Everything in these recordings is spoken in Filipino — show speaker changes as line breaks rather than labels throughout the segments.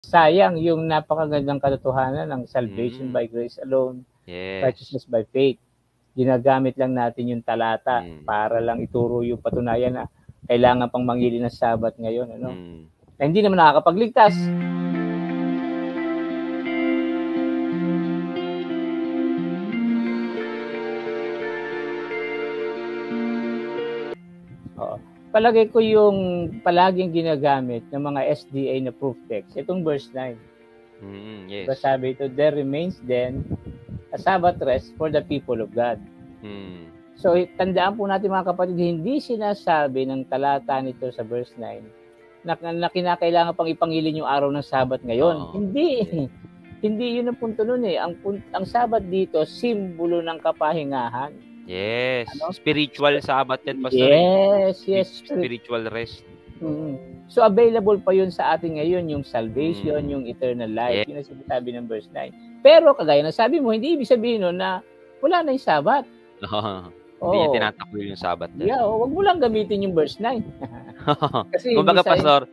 sayang yung napakagandang katotohanan ng salvation by grace alone, righteousness by faith. Ginagamit lang natin yung talata para lang ituro yung patunayan na kailangan pang mangili ng Sabat ngayon, ano? Na hindi naman nakakapagligtas. Palagay ko yung palaging ginagamit ng mga SDA na proof text, itong verse 9.
Yes.
Diba sabi ito, there remains then a Sabbath rest for the people of God. So, tandaan po natin mga kapatid, hindi sinasabi ng talata nito sa verse 9 na kinakailangan pang ipangilin yung araw ng Sabat ngayon. Hindi. Hindi yun ang punto nun eh. Ang Sabat dito, simbolo ng kapahingahan.
Yes. Ano? Spiritual Sabat yan, Pastor.
Yes.
Spiritual rest.
So, available pa yun sa atin ngayon, yung salvation, yung eternal life. Yun ang sinasabi ng verse 9. Pero, kagaya ng sabi mo, hindi ibig sabihin nun na wala na yung Sabat.
Hindi niya tinatakwil yung Sabat.
Yeah, wag mo lang gamitin yung verse 9.
Kasi kumbaga, Pastor,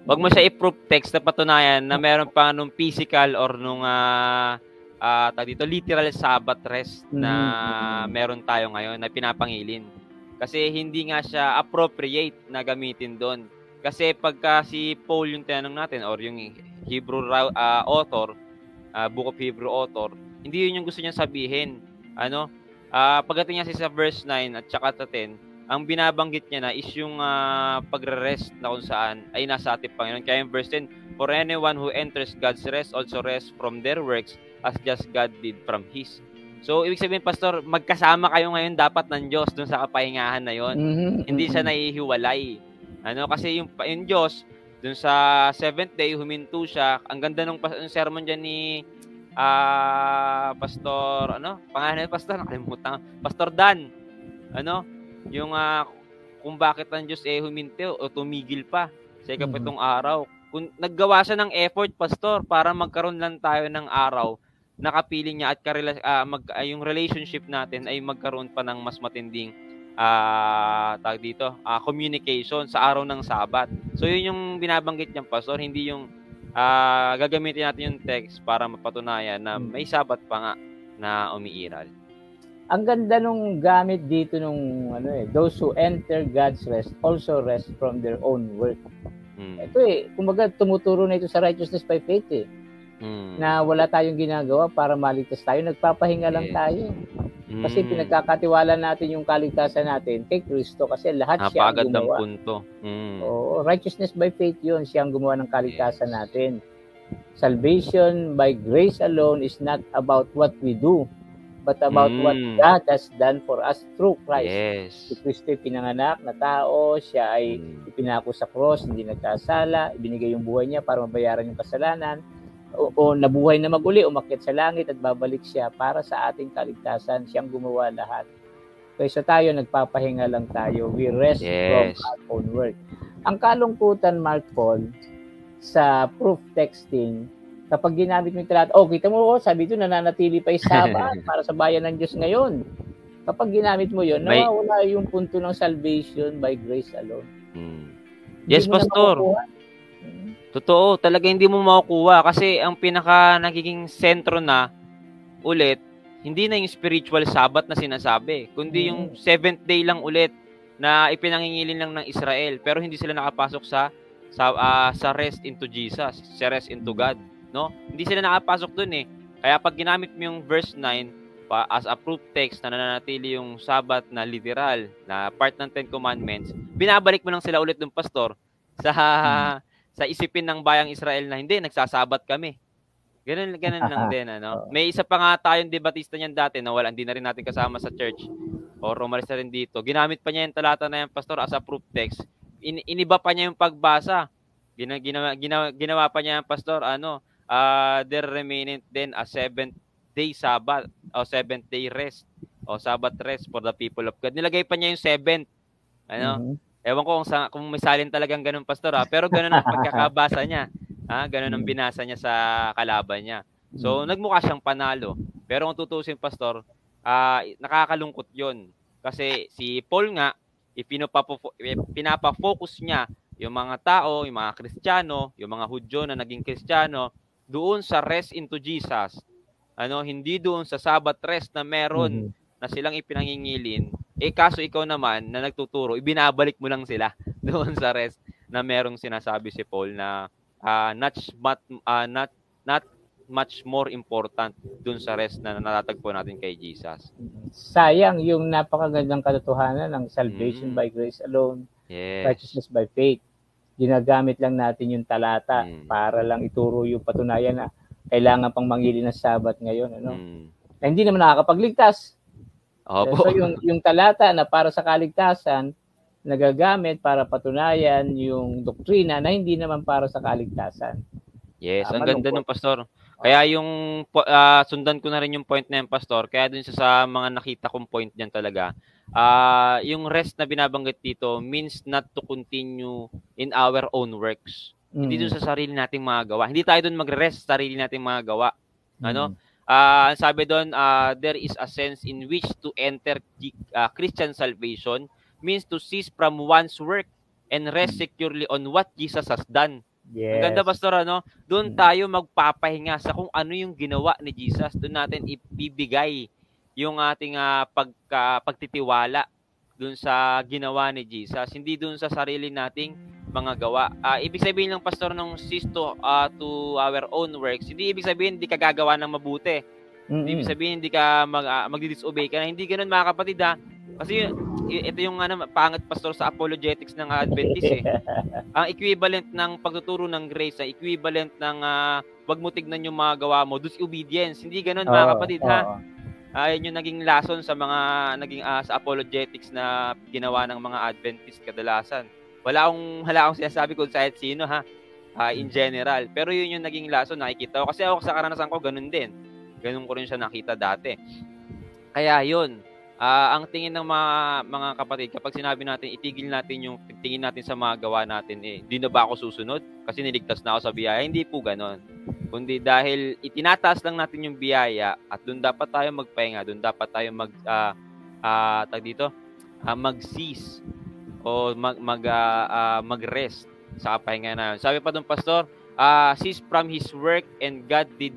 wag mo siya i-proof text na patunayan na meron pa nung physical or nung literal Sabbath rest na meron tayo ngayon na pinapangilin. Kasi hindi nga siya appropriate na gamitin doon. Kasi pagka si Paul yung tinanong natin or yung Hebrew author, Book of Hebrew author, hindi yun yung gusto niya sabihin. Pagdating niya sa verse 9 at saka sa 10, ang binabanggit niya na is yung pagre-rest na kung saan ay nasa ating Panginoon. Kaya yung verse 10, for anyone who enters God's rest also rests from their works as just God did from His. So, ibig sabihin, Pastor, magkasama kayo ngayon dapat ng Diyos dun sa kapahingahan na yon. Hindi siya naihiwalay. Kasi yung Diyos, dun sa 7th day, huminto siya. Ang ganda nung sermon dyan ni Pastor, pangalan ni Pastor, nakalimutan. Pastor Dan, yung kung bakit ang Diyos huminto o tumigil pa sa ikapitong araw. Kung naggawa siya ng effort, Pastor, para magkaroon lang tayo ng araw, nakapiling niya at yung relationship natin ay magkaroon pa ng mas matinding communication sa araw ng Sabat. So yun yung binabanggit niya, Pastor, hindi yung gagamitin natin yung text para mapatunayan na may Sabat pa nga na umiiral.
Ang ganda nung gamit dito nung those who enter God's rest also rest from their own work. Ito kumbaga tumuturo na ito sa righteousness by faith na wala tayong ginagawa para maligtas tayo, nagpapahinga lang tayo. Kasi pinagkakatiwala natin yung kaligtasan natin kay Kristo kasi lahat siya ang gumawa.
Punto.
Righteousness by faith yun, siya ang gumawa ng kaligtasan natin. Salvation by grace alone is not about what we do, but about what God has done for us through Christ. Si Kristo pinanganak na tao, siya ay ipinako sa cross, hindi nagkasala, ibinigay yung buhay niya para mabayaran yung kasalanan, o nabuhay na maguli, umakyat sa langit at babalik siya para sa ating kaligtasan. Siyang gumawa lahat. Kaysa tayo, nagpapahinga lang tayo. We rest from our own work. Ang kalungkutan, Mark Paul, sa proof texting, kapag ginamit mo yung talata, kita mo, sabi ito, nananatili pa yung Sabat para sa bayan ng Diyos ngayon. Kapag ginamit mo yun, nawawala yung punto ng salvation by grace alone.
Yes, Pastor. Totoo, talaga hindi mo makukuha kasi ang pinaka nagiging sentro na ulit, hindi na yung spiritual Sabbath na sinasabi, kundi yung 7th day lang ulit na ipinangingilin lang ng Israel, pero hindi sila nakapasok sa rest into Jesus, sa rest into God, no? Hindi sila nakapasok dun Kaya pag ginamit mo yung verse 9 as a proof text na nananatili yung Sabbath na literal, na part ng 10 Commandments, binabalik mo lang sila ulit ng Pastor sa isipin ng bayang Israel na hindi, nagsasabat kami. Ganun lang din, May isa pa nga tayong debatista niyan dati na hindi na rin natin kasama sa church or umalis na rin dito. Ginamit pa niya yung talata na yan, Pastor, as a proof text. Iniba pa niya yung pagbasa. Ginawa pa niya yung Pastor, there remaineth then a 7th day Sabbath o 7th day rest o Sabbath rest for the people of God. Nilagay pa niya yung 7th. Ewan ko kung may salin talagang ganun, Pastor, pero ganun ang pagkakabasa niya. Ganun ang binasa niya sa kalaban niya. So, nagmukha siyang panalo. Pero kung tutusin, Pastor, nakakalungkot yun. Kasi si Paul nga, pinapafocus niya yung mga tao, yung mga Kristiyano, yung mga Hudyo na naging Kristiyano, doon sa rest into Jesus. Hindi doon sa Sabbath rest na meron na silang ipinangingilin. Kaso ikaw naman na nagtuturo, ibinabalik mo lang sila doon sa rest na merong sinasabi si Paul na not much more important dun sa rest na natatagpo natin kay Jesus.
Sayang yung napakagandang katotohanan ng salvation by grace alone, righteousness by faith. Ginagamit lang natin yung talata para lang ituro yung patunayan na kailangan pang mangili ng Sabat ngayon. Na hindi naman nakakapagligtas. So yung talata na para sa kaligtasan, nagagamit para patunayan yung doktrina na hindi naman para sa kaligtasan.
Yes, ang ganda ng pastor. Kaya yung sundan ko na rin yung point na yung pastor. Kaya dun sa mga nakita kong point diyan talaga. Yung rest na binabanggit dito means not to continue in our own works. Hindi dun sa sarili nating mga gawa. Hindi tayo dun magre-rest sa sarili nating mga gawa. Sabi doon, there is a sense in which to enter Christian salvation means to cease from one's work and rest securely on what Jesus has done.
Yes.
Ang ganda, pastor, doon tayo magpapahinga sa kung ano yung ginawa ni Jesus. Doon natin ibibigay yung ating pagtitiwala doon sa ginawa ni Jesus. Hindi doon sa sarili nating mga gawa. Ibig sabihin ng pastor nung cease to our own works, hindi ibig sabihin hindi ka gagawa ng mabuti. Hindi ibig sabihin hindi ka magdi-disobey ka na. Hindi ganoon, mga kapatid, Kasi ito yung pangit, pastor, sa apologetics ng Adventist Ang equivalent ng pagtuturo ng grace, ang equivalent ng wag mo tignan yung mga gawa mo, disobedience. Hindi ganoon, mga kapatid, yun yung naging lesson sa mga sa apologetics na ginawa ng mga Adventist kadalasan. Wala akong sinasabi kung sa sino in general. Pero yun yung naging lesson nakikita ko. Kasi ako sa karanasan ko ganun din. Ganun ko rin siya nakita dati. Kaya yun, ang tingin ng mga kapatid, kapag sinabi natin, itigil natin yung tingin natin sa mga gawa natin, di na ba ako susunod? Kasi niligtas na ako sa biyaya. Hindi po ganon. Kundi dahil itinataas lang natin yung biyaya at doon dapat tayo magpahinga, doon dapat tayo mag-cease o mag-rest sa pahinga na yun. Sabi pa doon, pastor, cease from his work and God did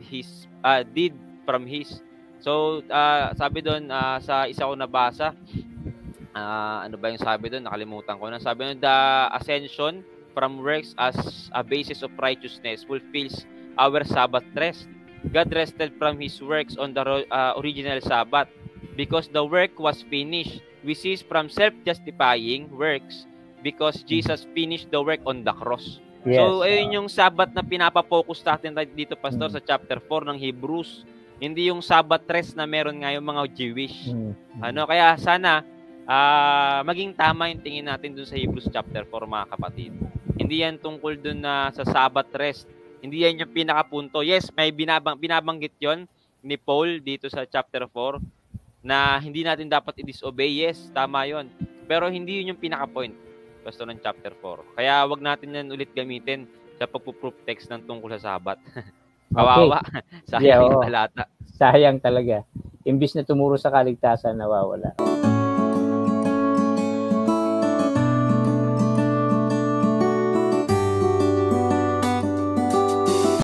from his. So, sabi doon, sa isa ko nabasa, ano ba yung sabi doon? Nakalimutan ko na. Sabi doon, the ascension from works as a basis of righteousness fulfills our Sabbath rest. God rested from His works on the original Sabbath. Because the work was finished, we cease from self-justifying works because Jesus finished the work on the cross. Yes. So, ayun yung Sabbath na pinapapokus natin dito, pastor, sa chapter 4 ng Hebrews. Hindi yung Sabbath rest na meron nga yung mga Jewish. Kaya sana maging tama yung tingin natin dun sa Hebrews chapter 4, mga kapatid. Hindi yan tungkol dun sa Sabbath rest. Hindi yan yung pinakapunto. Yes, may binabanggit yon ni Paul dito sa chapter 4 na hindi natin dapat i-disobey. Yes, tama yon. Pero hindi yun yung pinaka-point, basta ng chapter 4. Kaya wag natin yan ulit gamitin sa pagpo-proof text ng tungkol sa Sabbath. Kawawa. Sayang yung talata.
Sayang talaga. Imbis na tumuro sa kaligtasan, nawawala.